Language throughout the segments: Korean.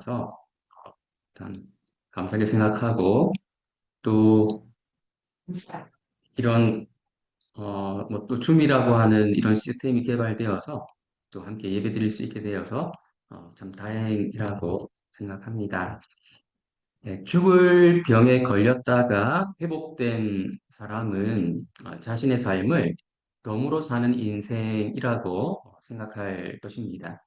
있어서 일단 감사하게 생각하고 또 이런 뭐 또 줌이라고 하는 이런 시스템이 개발되어서 또 함께 예배드릴 수 있게 되어서 참 다행이라고 생각합니다. 네, 죽을 병에 걸렸다가 회복된 사람은 자신의 삶을 덤으로 사는 인생이라고 생각할 것입니다.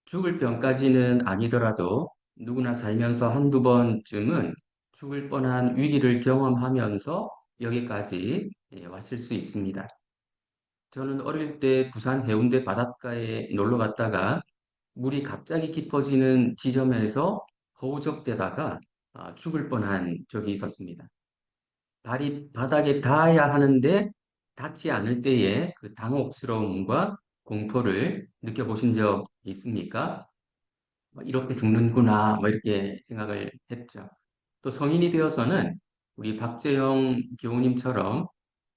죽을 병까지는 아니더라도 누구나 살면서 한두 번쯤은 죽을 뻔한 위기를 경험하면서 여기까지 왔을 수 있습니다. 저는 어릴 때 부산 해운대 바닷가에 놀러 갔다가 물이 갑자기 깊어지는 지점에서 허우적대다가 죽을 뻔한 적이 있었습니다. 발이 바닥에 닿아야 하는데 닿지 않을 때의 그 당혹스러움과 공포를 느껴보신 적 있습니까? 이렇게 죽는구나, 뭐 이렇게 생각을 했죠. 또 성인이 되어서는 우리 박재영 교우님처럼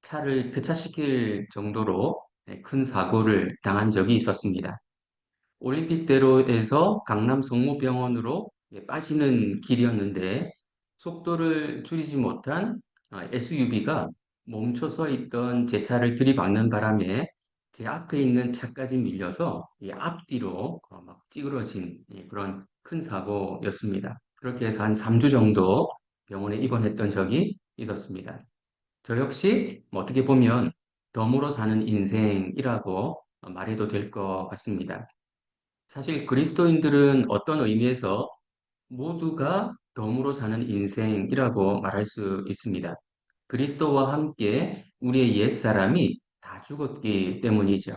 차를 폐차시킬 정도로 큰 사고를 당한 적이 있었습니다. 올림픽대로에서 강남 성모병원으로 빠지는 길이었는데 속도를 줄이지 못한 SUV가 멈춰서 있던 제 차를 들이박는 바람에 제 앞에 있는 차까지 밀려서 이 앞뒤로 막 찌그러진 그런 큰 사고였습니다. 그렇게 해서 한 3주 정도 병원에 입원했던 적이 있었습니다. 저 역시 뭐 어떻게 보면 덤으로 사는 인생이라고 말해도 될 것 같습니다. 사실 그리스도인들은 어떤 의미에서 모두가 덤으로 사는 인생이라고 말할 수 있습니다. 그리스도와 함께 우리의 옛사람이 다 죽었기 때문이죠.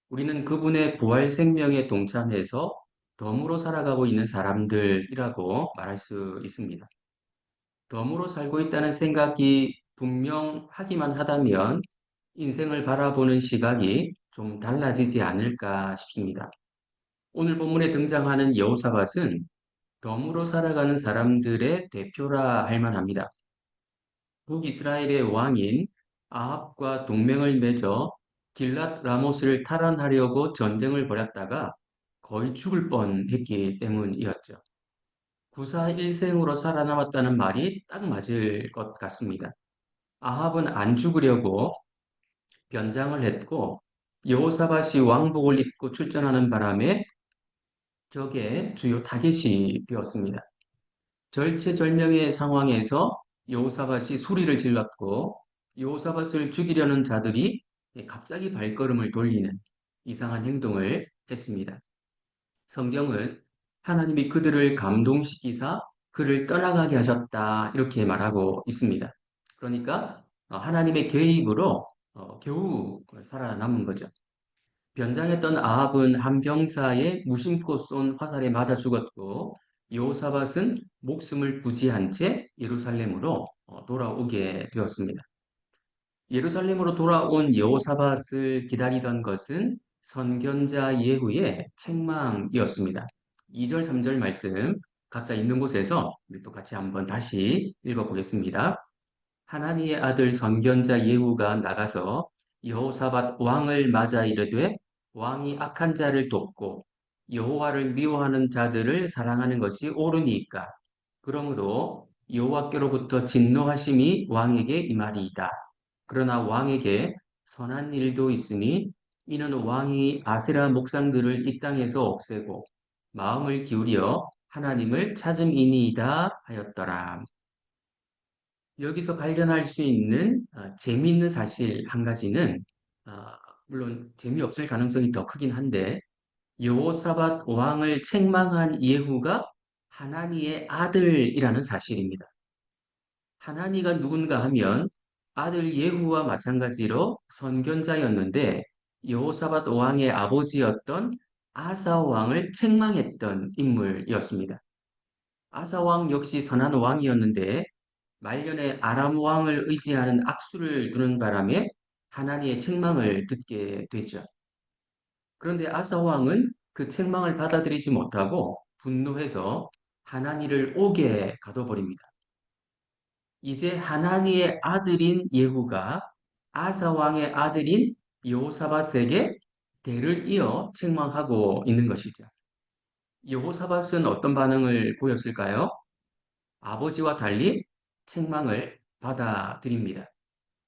우리는 그분의 부활 생명에 동참해서 덤으로 살아가고 있는 사람들이라고 말할 수 있습니다. 덤으로 살고 있다는 생각이 분명하기만 하다면 인생을 바라보는 시각이 좀 달라지지 않을까 싶습니다. 오늘 본문에 등장하는 여호사밧은 덤으로 살아가는 사람들의 대표라 할 만합니다. 북이스라엘의 왕인 아합과 동맹을 맺어 길랏 라모스를 탈환하려고 전쟁을 벌였다가 거의 죽을 뻔했기 때문이었죠. 구사 일생으로 살아남았다는 말이 딱 맞을 것 같습니다. 아합은 안 죽으려고 변장을 했고 여호사밧이 왕복을 입고 출전하는 바람에 적의 주요 타겟이 되었습니다. 절체절명의 상황에서 여호사밧이 소리를 질렀고 여호사밧을 죽이려는 자들이 갑자기 발걸음을 돌리는 이상한 행동을 했습니다. 성경은 하나님이 그들을 감동시키사 그를 떠나가게 하셨다 이렇게 말하고 있습니다. 그러니까 하나님의 개입으로 겨우 살아남은 거죠. 변장했던 아합은 한 병사의 무심코 쏜 화살에 맞아 죽었고 여호사밧은 목숨을 부지한 채 예루살렘으로 돌아오게 되었습니다. 예루살렘으로 돌아온 여호사밧을 기다리던 것은 선견자 예후의 책망이었습니다. 2절, 3절 말씀 각자 있는 곳에서 우리 또 같이 한번 다시 읽어보겠습니다. 하나님의 아들 선견자 예후가 나가서 여호사밧 왕을 맞아 이르되 왕이 악한 자를 돕고 여호와를 미워하는 자들을 사랑하는 것이 옳으니까 그러므로 여호와께로부터 진노하심이 왕에게 임하리이다. 그러나 왕에게 선한 일도 있으니 이는 왕이 아세라 목상들을 이 땅에서 없애고 마음을 기울여 하나님을 찾음이니이다 하였더라. 여기서 발견할 수 있는 재미있는 사실 한 가지는 물론 재미없을 가능성이 더 크긴 한데 여호사밧 왕을 책망한 예후가 하나니의 아들이라는 사실입니다. 하나니가 누군가 하면 아들 예후와 마찬가지로 선견자였는데 여호사밧 왕의 아버지였던 아사 왕을 책망했던 인물이었습니다. 아사 왕 역시 선한 왕이었는데 말년에 아람 왕을 의지하는 악수를 두는 바람에 하나님의 책망을 듣게 되죠. 그런데 아사 왕은 그 책망을 받아들이지 못하고 분노해서 하나니를 옥에 가둬버립니다. 이제 하나니의 아들인 예후가 아사 왕의 아들인 여호사밧에게 대를 이어 책망하고 있는 것이죠. 여호사밧은 어떤 반응을 보였을까요? 아버지와 달리 책망을 받아들입니다.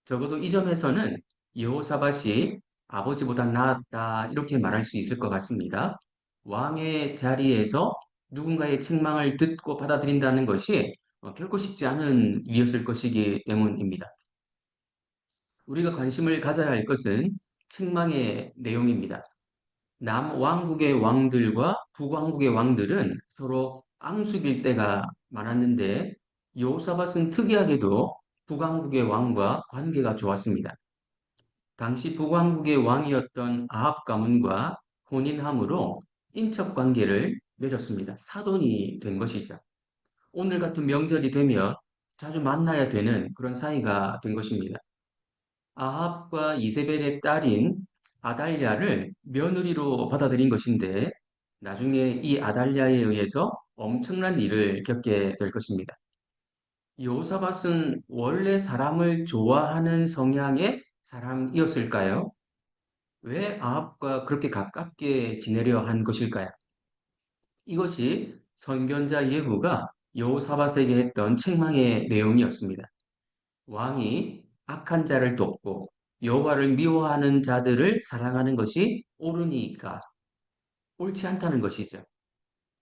적어도 이 점에서는 여호사밧이 아버지보다 나았다 이렇게 말할 수 있을 것 같습니다. 왕의 자리에서 누군가의 책망을 듣고 받아들인다는 것이 결코 쉽지 않은 일이었을 것이기 때문입니다. 우리가 관심을 가져야 할 것은 책망의 내용입니다. 남왕국의 왕들과 북왕국의 왕들은 서로 앙숙일 때가 많았는데 여호사밧은 특이하게도 북왕국의 왕과 관계가 좋았습니다. 당시 북왕국의 왕이었던 아합 가문과 혼인함으로 인척 관계를 맺었습니다. 사돈이 된 것이죠. 오늘 같은 명절이 되면 자주 만나야 되는 그런 사이가 된 것입니다. 아합과 이세벨의 딸인 아달랴를 며느리로 받아들인 것인데 나중에 이 아달랴에 의해서 엄청난 일을 겪게 될 것입니다. 여호사밧은 원래 사람을 좋아하는 성향의 사람이었을까요? 왜 아합과 그렇게 가깝게 지내려 한 것일까요? 이것이 선견자 예후가 여호사밧에게 했던 책망의 내용이었습니다. 왕이 악한 자를 돕고 여호와를 미워하는 자들을 사랑하는 것이 옳으니까 옳지 않다는 것이죠.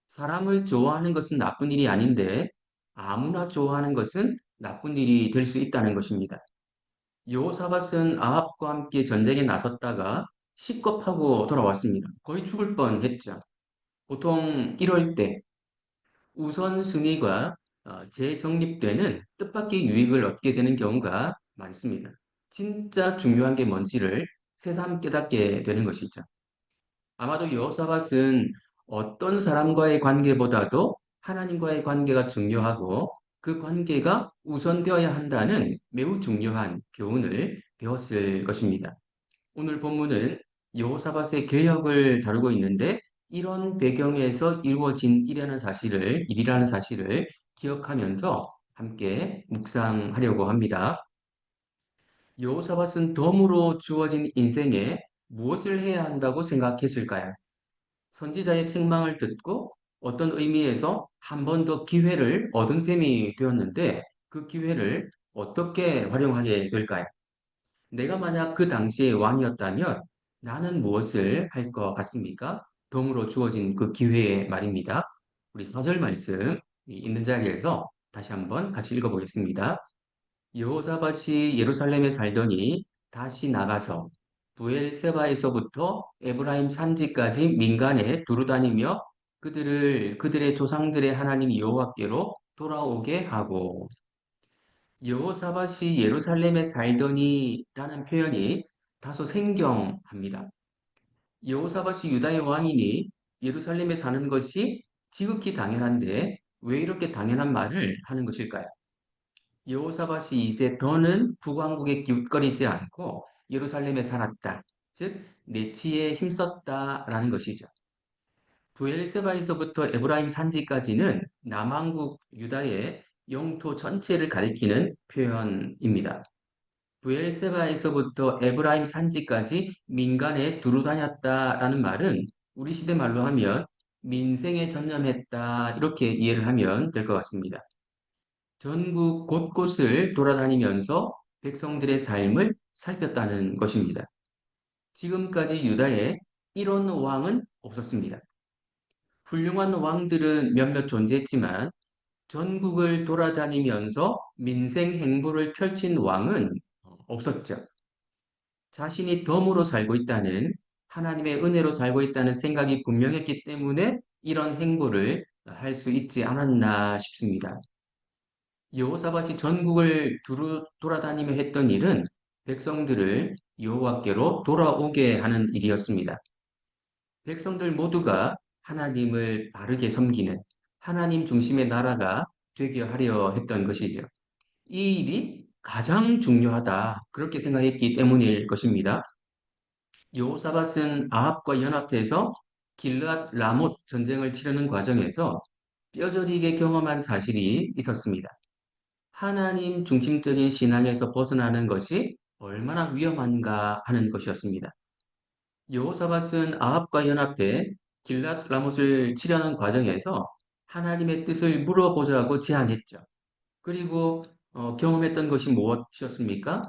사람을 좋아하는 것은 나쁜 일이 아닌데 아무나 좋아하는 것은 나쁜 일이 될 수 있다는 것입니다. 여호사밧은 아합과 함께 전쟁에 나섰다가 식겁하고 돌아왔습니다. 거의 죽을 뻔했죠. 보통 이럴 때 우선순위가 재정립되는 뜻밖의 유익을 얻게 되는 경우가 많습니다. 진짜 중요한 게 뭔지를 새삼 깨닫게 되는 것이죠. 아마도 여호사밧은 어떤 사람과의 관계보다도 하나님과의 관계가 중요하고 그 관계가 우선되어야 한다는 매우 중요한 교훈을 배웠을 것입니다. 오늘 본문은 여호사밧의 개혁을 다루고 있는데 이런 배경에서 이루어진 일이라는 사실을 기억하면서 함께 묵상하려고 합니다. 여호사밧은 덤으로 주어진 인생에 무엇을 해야 한다고 생각했을까요? 선지자의 책망을 듣고 어떤 의미에서 한 번 더 기회를 얻은 셈이 되었는데 그 기회를 어떻게 활용하게 될까요? 내가 만약 그 당시의 왕이었다면 나는 무엇을 할 것 같습니까? 덤으로 주어진 그 기회에 말입니다. 우리 4절 말씀 있는 자리에서 다시 한번 같이 읽어보겠습니다. 여호사밧이 예루살렘에 살더니 다시 나가서 부엘세바에서부터 에브라임 산지까지 민간에 두루다니며 그들의 조상들의 하나님 여호와께로 돌아오게 하고 여호사밧이 예루살렘에 살더니라는 표현이 다소 생경합니다. 여호사밧이 유다의 왕이니 예루살렘에 사는 것이 지극히 당연한데 왜 이렇게 당연한 말을 하는 것일까요? 여호사밧이 이제 더는 북왕국에 기웃거리지 않고 예루살렘에 살았다. 즉 내치에 힘썼다라는 것이죠. 부엘세바에서부터 에브라임 산지까지는 남왕국 유다의 영토 전체를 가리키는 표현입니다. 부엘세바에서부터 에브라임 산지까지 민간에 두루 다녔다라는 말은 우리 시대 말로 하면 민생에 전념했다 이렇게 이해를 하면 될 것 같습니다. 전국 곳곳을 돌아다니면서 백성들의 삶을 살폈다는 것입니다. 지금까지 유다에 이런 왕은 없었습니다. 훌륭한 왕들은 몇몇 존재했지만 전국을 돌아다니면서 민생 행보를 펼친 왕은 없었죠. 자신이 덤으로 살고 있다는 하나님의 은혜로 살고 있다는 생각이 분명했기 때문에 이런 행보를 할 수 있지 않았나 싶습니다. 여호사밧이 전국을 돌아다니며 했던 일은 백성들을 여호와께로 돌아오게 하는 일이었습니다. 백성들 모두가 하나님을 바르게 섬기는 하나님 중심의 나라가 되게 하려 했던 것이죠. 이 일이 가장 중요하다. 그렇게 생각했기 때문일 것입니다. 여호사밧은 아합과 연합해서 길르앗 라못 전쟁을 치르는 과정에서 뼈저리게 경험한 사실이 있었습니다. 하나님 중심적인 신앙에서 벗어나는 것이 얼마나 위험한가 하는 것이었습니다. 여호사밧은 아합과 연합해 길랏 라못을 치려는 과정에서 하나님의 뜻을 물어보자고 제안했죠. 그리고 경험했던 것이 무엇이었습니까?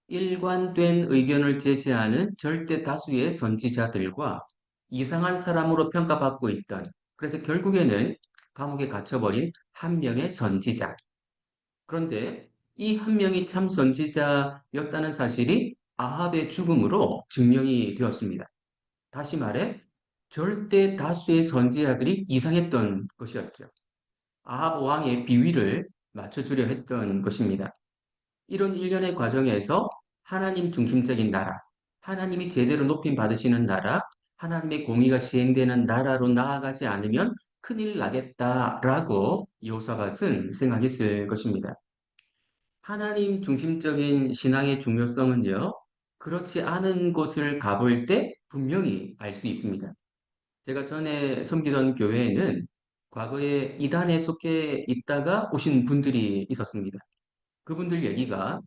일관된 의견을 제시하는 절대 다수의 선지자들과 이상한 사람으로 평가받고 있던, 그래서 결국에는 감옥에 갇혀버린 한 명의 선지자. 그런데 이 한 명이 참 선지자였다는 사실이 아합의 죽음으로 증명이 되었습니다. 다시 말해, 절대 다수의 선지자들이 이상했던 것이었죠. 아합 왕의 비위를 맞춰주려 했던 것입니다. 이런 일련의 과정에서 하나님 중심적인 나라, 하나님이 제대로 높임 받으시는 나라, 하나님의 공의가 시행되는 나라로 나아가지 않으면 큰일 나겠다라고 여호사밧은 생각했을 것입니다. 하나님 중심적인 신앙의 중요성은요, 그렇지 않은 곳을 가볼 때 분명히 알 수 있습니다. 제가 전에 섬기던 교회에는 과거에 이단에 속해 있다가 오신 분들이 있었습니다. 그분들 얘기가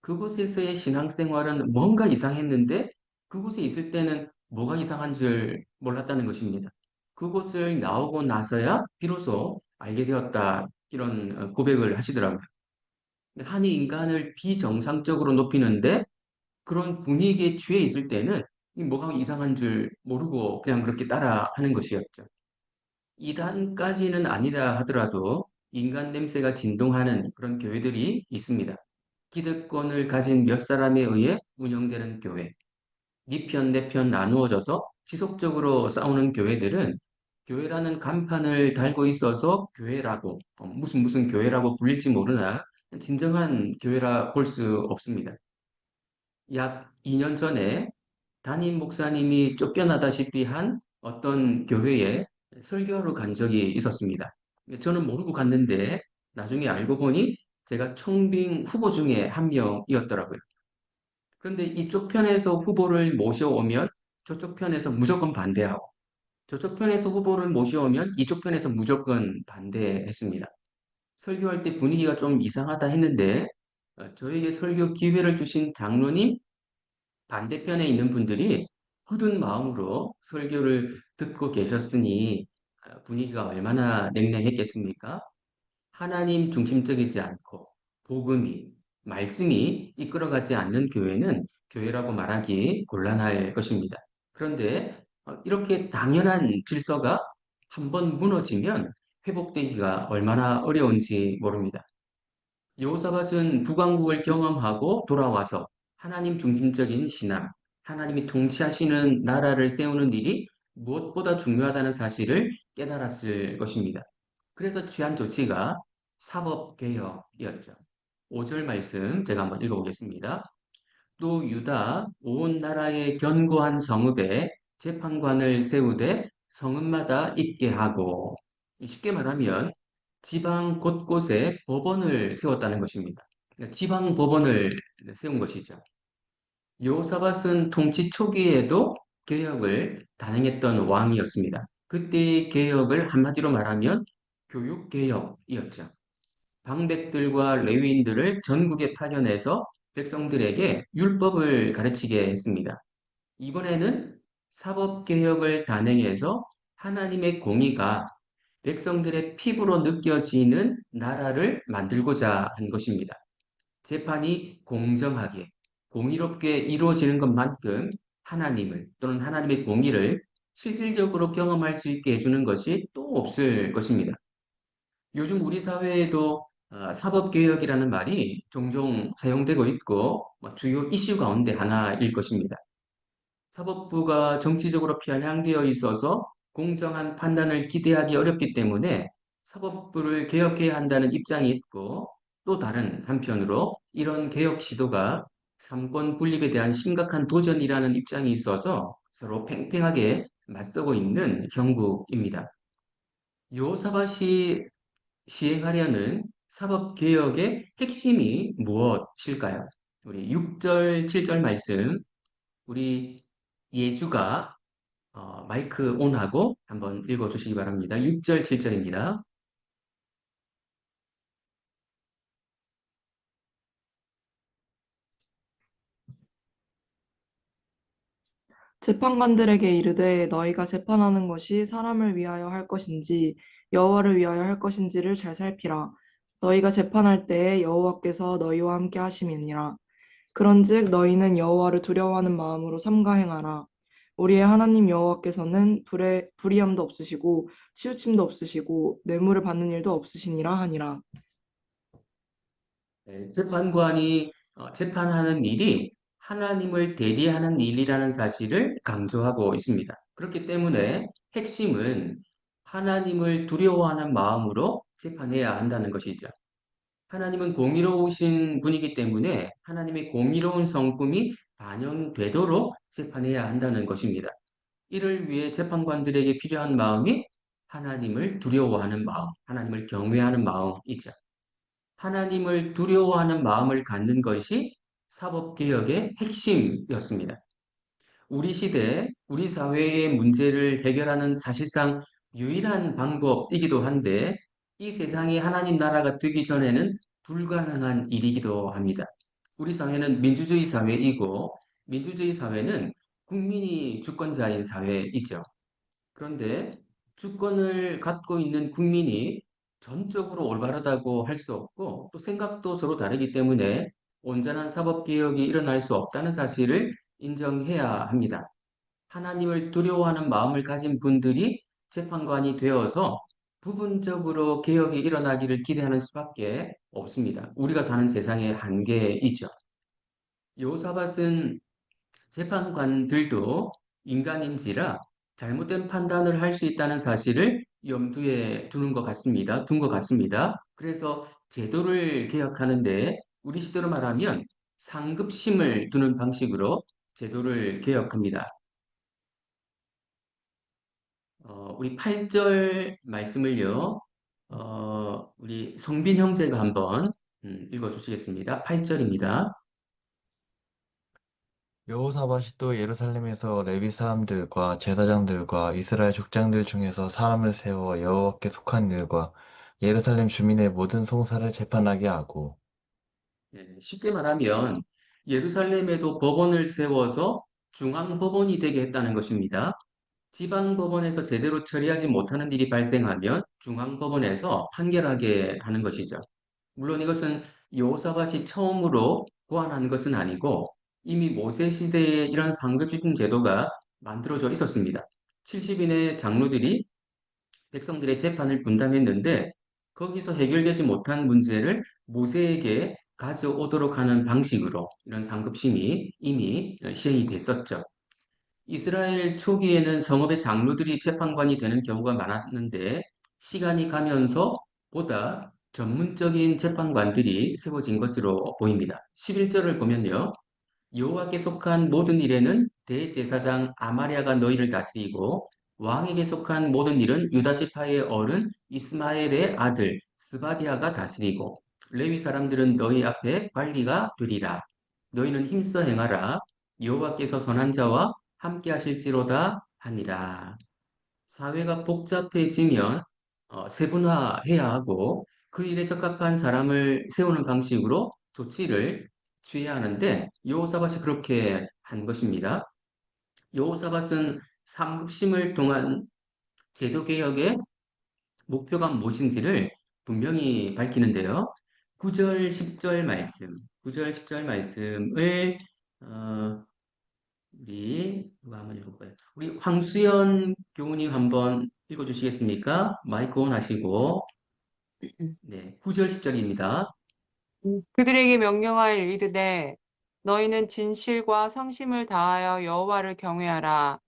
그곳에서의 신앙생활은 뭔가 이상했는데 그곳에 있을 때는 뭐가 이상한 줄 몰랐다는 것입니다. 그곳을 나오고 나서야 비로소 알게 되었다. 이런 고백을 하시더라고요. 한 인간을 비정상적으로 높이는데 그런 분위기에 취해 있을 때는 이 뭐가 이상한 줄 모르고 그냥 그렇게 따라 하는 것이었죠. 이단까지는 아니다 하더라도 인간 냄새가 진동하는 그런 교회들이 있습니다. 기득권을 가진 몇 사람에 의해 운영되는 교회. 네 편, 내 편 나누어져서 지속적으로 싸우는 교회들은 교회라는 간판을 달고 있어서 교회라고, 무슨 교회라고 불릴지 모르나 진정한 교회라 볼 수 없습니다. 약 2년 전에 담임 목사님이 쫓겨나다시피 한 어떤 교회에 설교하러 간 적이 있었습니다. 저는 모르고 갔는데 나중에 알고 보니 제가 청빙 후보 중에 한 명이었더라고요. 그런데 이쪽 편에서 후보를 모셔오면 저쪽 편에서 무조건 반대하고 저쪽 편에서 후보를 모셔오면 이쪽 편에서 무조건 반대했습니다. 설교할 때 분위기가 좀 이상하다 했는데 저에게 설교 기회를 주신 장로님 반대편에 있는 분들이 굳은 마음으로 설교를 듣고 계셨으니 분위기가 얼마나 냉랭했겠습니까? 하나님 중심적이지 않고 복음이, 말씀이 이끌어가지 않는 교회는 교회라고 말하기 곤란할 것입니다. 그런데 이렇게 당연한 질서가 한번 무너지면 회복되기가 얼마나 어려운지 모릅니다. 여호사밧은 북왕국을 경험하고 돌아와서 하나님 중심적인 신앙, 하나님이 통치하시는 나라를 세우는 일이 무엇보다 중요하다는 사실을 깨달았을 것입니다. 그래서 취한 조치가 사법개혁이었죠. 5절 말씀 제가 한번 읽어보겠습니다. 또 유다 온 나라의 견고한 성읍에 재판관을 세우되 성읍마다 있게 하고 쉽게 말하면 지방 곳곳에 법원을 세웠다는 것입니다. 그러니까 지방 법원을 세운 것이죠. 여호사밧은 통치 초기에도 개혁을 단행했던 왕이었습니다. 그때의 개혁을 한마디로 말하면 교육개혁이었죠. 방백들과 레위인들을 전국에 파견해서 백성들에게 율법을 가르치게 했습니다. 이번에는 사법개혁을 단행해서 하나님의 공의가 백성들의 피부로 느껴지는 나라를 만들고자 한 것입니다. 재판이 공정하게, 공의롭게 이루어지는 것만큼 하나님을 또는 하나님의 공의를 실질적으로 경험할 수 있게 해주는 것이 또 없을 것입니다. 요즘 우리 사회에도 사법개혁이라는 말이 종종 사용되고 있고 주요 이슈 가운데 하나일 것입니다. 사법부가 정치적으로 편향되어 있어서 공정한 판단을 기대하기 어렵기 때문에 사법부를 개혁해야 한다는 입장이 있고 또 다른 한편으로 이런 개혁 시도가 삼권 분립에 대한 심각한 도전이라는 입장이 있어서 서로 팽팽하게 맞서고 있는 형국입니다. 요사밭이 시행하려는 사법개혁의 핵심이 무엇일까요? 우리 6절, 7절 말씀, 우리 예주가 마이크 온하고 한번 읽어주시기 바랍니다. 6절, 7절입니다. 재판관들에게 이르되 너희가 재판하는 것이 사람을 위하여 할 것인지 여호와를 위하여 할 것인지를 잘 살피라. 너희가 재판할 때에 여호와께서 너희와 함께 하심이니라. 그런즉 너희는 여호와를 두려워하는 마음으로 삼가 행하라. 우리의 하나님 여호와께서는 불의함도 없으시고 치우침도 없으시고 뇌물을 받는 일도 없으시니라 하니라. 네, 재판관이 재판하는 일이 하나님을 대리하는 일이라는 사실을 강조하고 있습니다. 그렇기 때문에 핵심은 하나님을 두려워하는 마음으로 재판해야 한다는 것이죠. 하나님은 공의로우신 분이기 때문에 하나님의 공의로운 성품이 반영되도록 재판해야 한다는 것입니다. 이를 위해 재판관들에게 필요한 마음이 하나님을 두려워하는 마음, 하나님을 경외하는 마음이죠. 하나님을 두려워하는 마음을 갖는 것이 사법개혁의 핵심이었습니다. 우리 시대, 우리 사회의 문제를 해결하는 사실상 유일한 방법이기도 한데, 이 세상이 하나님 나라가 되기 전에는 불가능한 일이기도 합니다. 우리 사회는 민주주의 사회이고, 민주주의 사회는 국민이 주권자인 사회이죠. 그런데 주권을 갖고 있는 국민이 전적으로 올바르다고 할 수 없고 또 생각도 서로 다르기 때문에 온전한 사법개혁이 일어날 수 없다는 사실을 인정해야 합니다. 하나님을 두려워하는 마음을 가진 분들이 재판관이 되어서 부분적으로 개혁이 일어나기를 기대하는 수밖에 없습니다. 우리가 사는 세상의 한계이죠. 요사밭은 재판관들도 인간인지라 잘못된 판단을 할 수 있다는 사실을 염두에 둔 것 같습니다. 그래서 제도를 개혁하는데 우리 시대로 말하면 상급심을 두는 방식으로 제도를 개혁합니다. 우리 8절 말씀을요, 우리 성빈 형제가 한번 읽어 주시겠습니다. 8절입니다. 여호사밧이 또 예루살렘에서 레위 사람들과 제사장들과 이스라엘 족장들 중에서 사람을 세워 여호와께 속한 일과 예루살렘 주민의 모든 송사를 재판하게 하고 쉽게 말하면 예루살렘에도 법원을 세워서 중앙법원이 되게 했다는 것입니다. 지방법원에서 제대로 처리하지 못하는 일이 발생하면 중앙법원에서 판결하게 하는 것이죠. 물론 이것은 여호사밧이 처음으로 고안한 것은 아니고 이미 모세 시대에 이런 상급심 제도가 만들어져 있었습니다. 70인의 장로들이 백성들의 재판을 분담했는데 거기서 해결되지 못한 문제를 모세에게 가져오도록 하는 방식으로 이런 상급심이 이미 시행이 됐었죠. 이스라엘 초기에는 성읍의 장로들이 재판관이 되는 경우가 많았는데 시간이 가면서 보다 전문적인 재판관들이 세워진 것으로 보입니다. 11절을 보면요. 여호와께 속한 모든 일에는 대제사장 아마랴가 너희를 다스리고 왕에게 속한 모든 일은 유다 지파의 어른 이스마엘의 아들 스바디아가 다스리고 레위 사람들은 너희 앞에 관리가 되리라. 너희는 힘써 행하라. 여호와께서 선한 자와 함께 하실지로다 하니라. 사회가 복잡해지면 세분화해야 하고 그 일에 적합한 사람을 세우는 방식으로 조치를 취해야 하는데 여호사밧이 그렇게 한 것입니다. 여호사밧은 삼급심을 통한 제도 개혁의 목표가 무엇인지를 분명히 밝히는데요. 9절, 10절 말씀, 9절, 10절 말씀을 우리 누가 한번 읽어볼까요? 우리 황수연 교우님 한번 읽어주시겠습니까? 마이크 온 하시고 네, 9절 10절입니다. 그들에게 명령하여 이르되 너희는 진실과 성심을 다하여 여호와를 경외하라.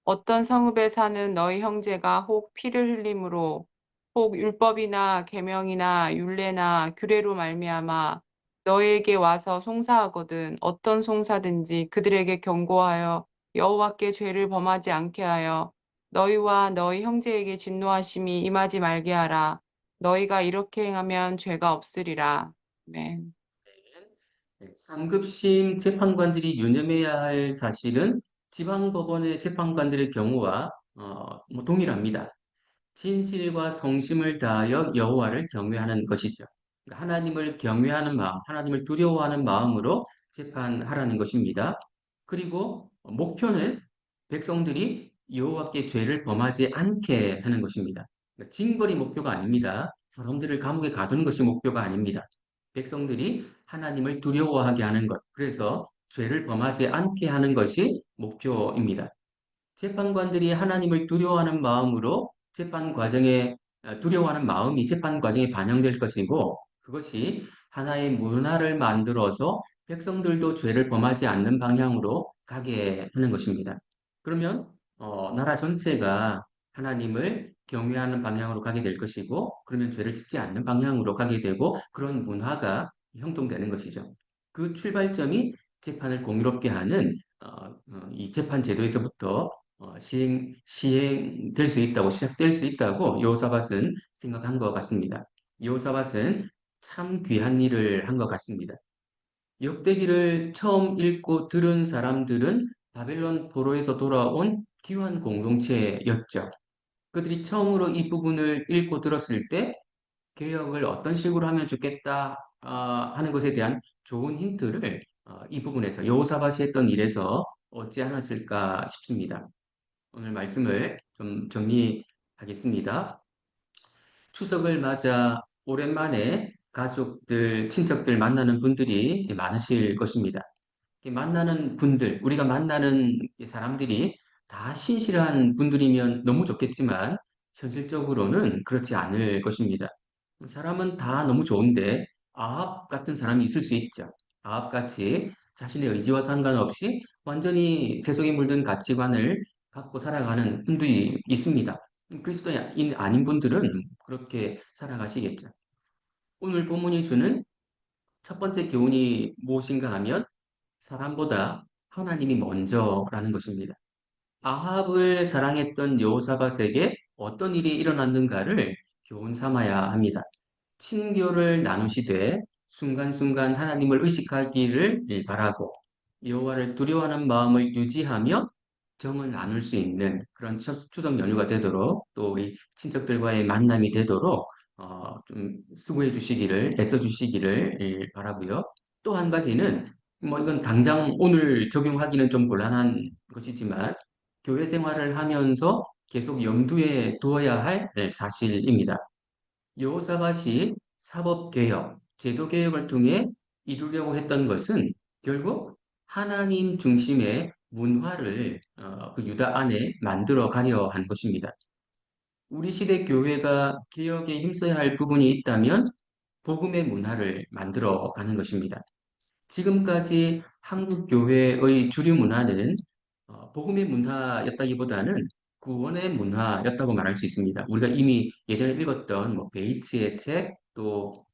어떤 성읍에 사는 너희 형제가 혹 피를 흘림으로 혹 율법이나 계명이나 율례나 규례로 말미암아 너희에게 와서 송사하거든 어떤 송사든지 그들에게 경고하여 여호와께 죄를 범하지 않게 하여 너희와 너희 형제에게 진노하심이 임하지 말게 하라. 너희가 이렇게 행하면 죄가 없으리라. 아멘. 네, 상급심 재판관들이 유념해야 할 사실은 지방법원의 재판관들의 경우와 뭐 동일합니다. 진실과 성심을 다하여 여호와를 경외하는 것이죠. 그러니까 하나님을 경외하는 마음, 하나님을 두려워하는 마음으로 재판하라는 것입니다. 그리고 목표는 백성들이 여호와께 죄를 범하지 않게 하는 것입니다. 그러니까 징벌이 목표가 아닙니다. 사람들을 감옥에 가두는 것이 목표가 아닙니다. 백성들이 하나님을 두려워하게 하는 것, 그래서 죄를 범하지 않게 하는 것이 목표입니다. 재판관들이 하나님을 두려워하는 마음으로 두려워하는 마음이 재판 과정에 반영될 것이고, 그것이 하나의 문화를 만들어서 백성들도 죄를 범하지 않는 방향으로 가게 하는 것입니다. 그러면 나라 전체가 하나님을 경외하는 방향으로 가게 될 것이고, 그러면 죄를 짓지 않는 방향으로 가게 되고, 그런 문화가 형성되는 것이죠. 그 출발점이 재판을 공의롭게 하는 이 재판 제도에서부터 시행될 수 있다고, 시작될 수 있다고 여호사밧은 생각한 것 같습니다. 여호사밧은 참 귀한 일을 한 것 같습니다. 역대기를 처음 읽고 들은 사람들은 바벨론 포로에서 돌아온 귀한 공동체였죠. 그들이 처음으로 이 부분을 읽고 들었을 때 개혁을 어떤 식으로 하면 좋겠다 하는 것에 대한 좋은 힌트를 이 부분에서 여호사밧이 했던 일에서 얻지 않았을까 싶습니다. 오늘 말씀을 좀 정리하겠습니다. 추석을 맞아 오랜만에 가족들, 친척들 만나는 분들이 많으실 것입니다. 이렇게 만나는 분들, 우리가 만나는 사람들이 다 신실한 분들이면 너무 좋겠지만 현실적으로는 그렇지 않을 것입니다. 사람은 다 너무 좋은데 아합 같은 사람이 있을 수 있죠. 아합같이 자신의 의지와 상관없이 완전히 세속에 물든 가치관을 갖고 살아가는 분들이 있습니다. 그리스도인 아닌 분들은 그렇게 살아가시겠죠. 오늘 본문이 주는 첫 번째 교훈이 무엇인가 하면 사람보다 하나님이 먼저라는 것입니다. 아합을 사랑했던 여호사밧에게 어떤 일이 일어났는가를 교훈 삼아야 합니다. 친교를 나누시되 순간순간 하나님을 의식하기를 바라고 여호와를 두려워하는 마음을 유지하며 정을 나눌 수 있는 그런 추석 연휴가 되도록 또 우리 친척들과의 만남이 되도록 좀 수고해 주시기를 애써 주시기를 바라고요. 또 한 가지는 뭐 이건 당장 오늘 적용하기는 좀 곤란한 것이지만 교회 생활을 하면서 계속 염두에 두어야 할 사실입니다. 여호사밧이 사법개혁, 제도개혁을 통해 이루려고 했던 것은 결국 하나님 중심의 문화를 그 유다 안에 만들어 가려 한 것입니다. 우리 시대 교회가 개혁에 힘써야 할 부분이 있다면 복음의 문화를 만들어 가는 것입니다. 지금까지 한국 교회의 주류 문화는 복음의 문화였다기보다는 구원의 문화였다고 말할 수 있습니다. 우리가 이미 예전에 읽었던 뭐 베이츠의 책, 또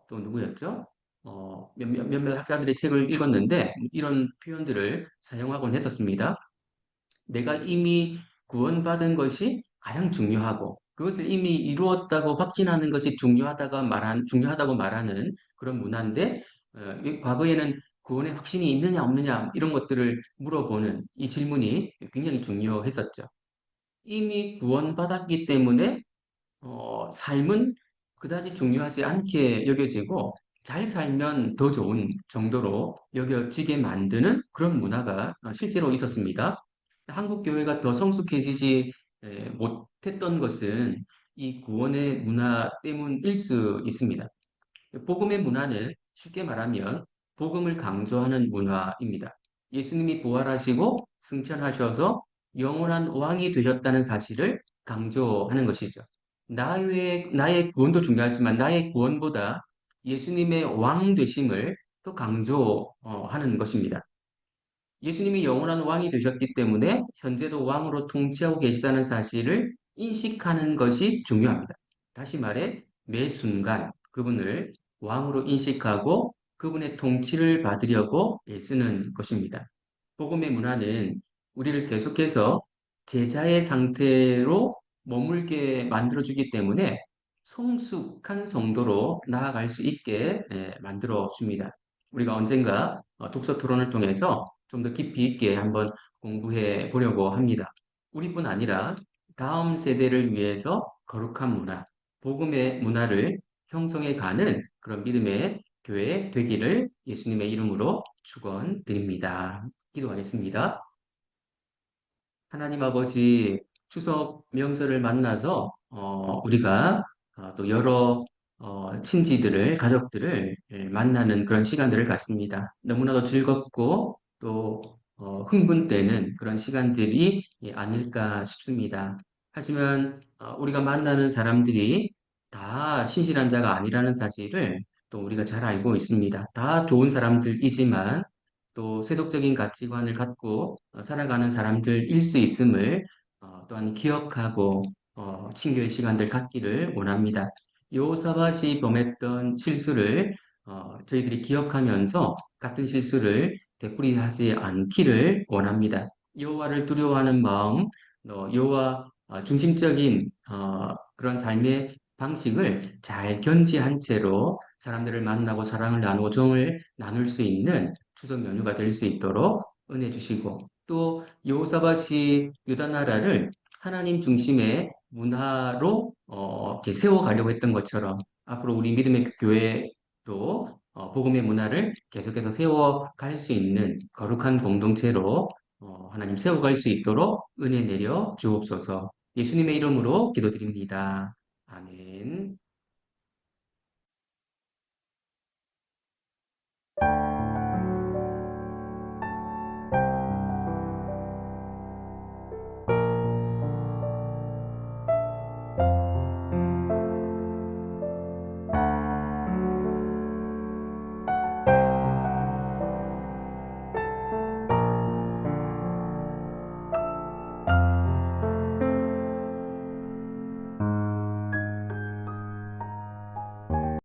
누구였죠? 몇몇 학자들의 책을 읽었는데 이런 표현들을 사용하곤 했었습니다. 내가 이미 구원받은 것이 가장 중요하고 그것을 이미 이루었다고 확신하는 것이 중요하다고 말하는 그런 문화인데 이 과거에는 구원의 확신이 있느냐 없느냐 이런 것들을 물어보는 이 질문이 굉장히 중요했었죠. 이미 구원받았기 때문에 삶은 그다지 중요하지 않게 여겨지고 잘 살면 더 좋은 정도로 여겨지게 만드는 그런 문화가 실제로 있었습니다. 한국 교회가 더 성숙해지지 못했던 것은 이 구원의 문화 때문일 수 있습니다. 복음의 문화는 쉽게 말하면 복음을 강조하는 문화입니다. 예수님이 부활하시고 승천하셔서 영원한 왕이 되셨다는 사실을 강조하는 것이죠. 나의 구원도 중요하지만 나의 구원보다 예수님의 왕 되심을 또 강조하는 것입니다. 예수님이 영원한 왕이 되셨기 때문에 현재도 왕으로 통치하고 계시다는 사실을 인식하는 것이 중요합니다. 다시 말해, 매 순간 그분을 왕으로 인식하고 그분의 통치를 받으려고 애쓰는 것입니다. 복음의 문화는 우리를 계속해서 제자의 상태로 머물게 만들어주기 때문에 성숙한 성도로 나아갈 수 있게 만들어 줍니다. 우리가 언젠가 독서 토론을 통해서 좀 더 깊이 있게 한번 공부해 보려고 합니다. 우리뿐 아니라 다음 세대를 위해서 거룩한 문화, 복음의 문화를 형성해 가는 그런 믿음의 교회 되기를 예수님의 이름으로 축원드립니다. 기도하겠습니다. 하나님 아버지 추석 명절을 만나서 우리가 또 여러 친지들을, 가족들을 만나는 그런 시간들을 갖습니다. 너무나도 즐겁고 또 흥분되는 그런 시간들이 아닐까 싶습니다. 하지만 우리가 만나는 사람들이 다 신실한 자가 아니라는 사실을 또 우리가 잘 알고 있습니다. 다 좋은 사람들이지만 또 세속적인 가치관을 갖고 살아가는 사람들일 수 있음을 또한 기억하고 친교의 시간들 갖기를 원합니다. 여호사밧이 범했던 실수를 저희들이 기억하면서 같은 실수를 되풀이하지 않기를 원합니다. 여호와를 두려워하는 마음, 여호와 중심적인 그런 삶의 방식을 잘 견지한 채로 사람들을 만나고 사랑을 나누고 정을 나눌 수 있는 추석 연휴가 될 수 있도록 은혜 주시고 또 여호사밧이 유다 나라를 하나님 중심의 문화로 이렇게 세워가려고 했던 것처럼 앞으로 우리 믿음의 교회도 복음의 문화를 계속해서 세워갈 수 있는 거룩한 공동체로 하나님 세워갈 수 있도록 은혜 내려 주옵소서. 예수님의 이름으로 기도드립니다. 아멘.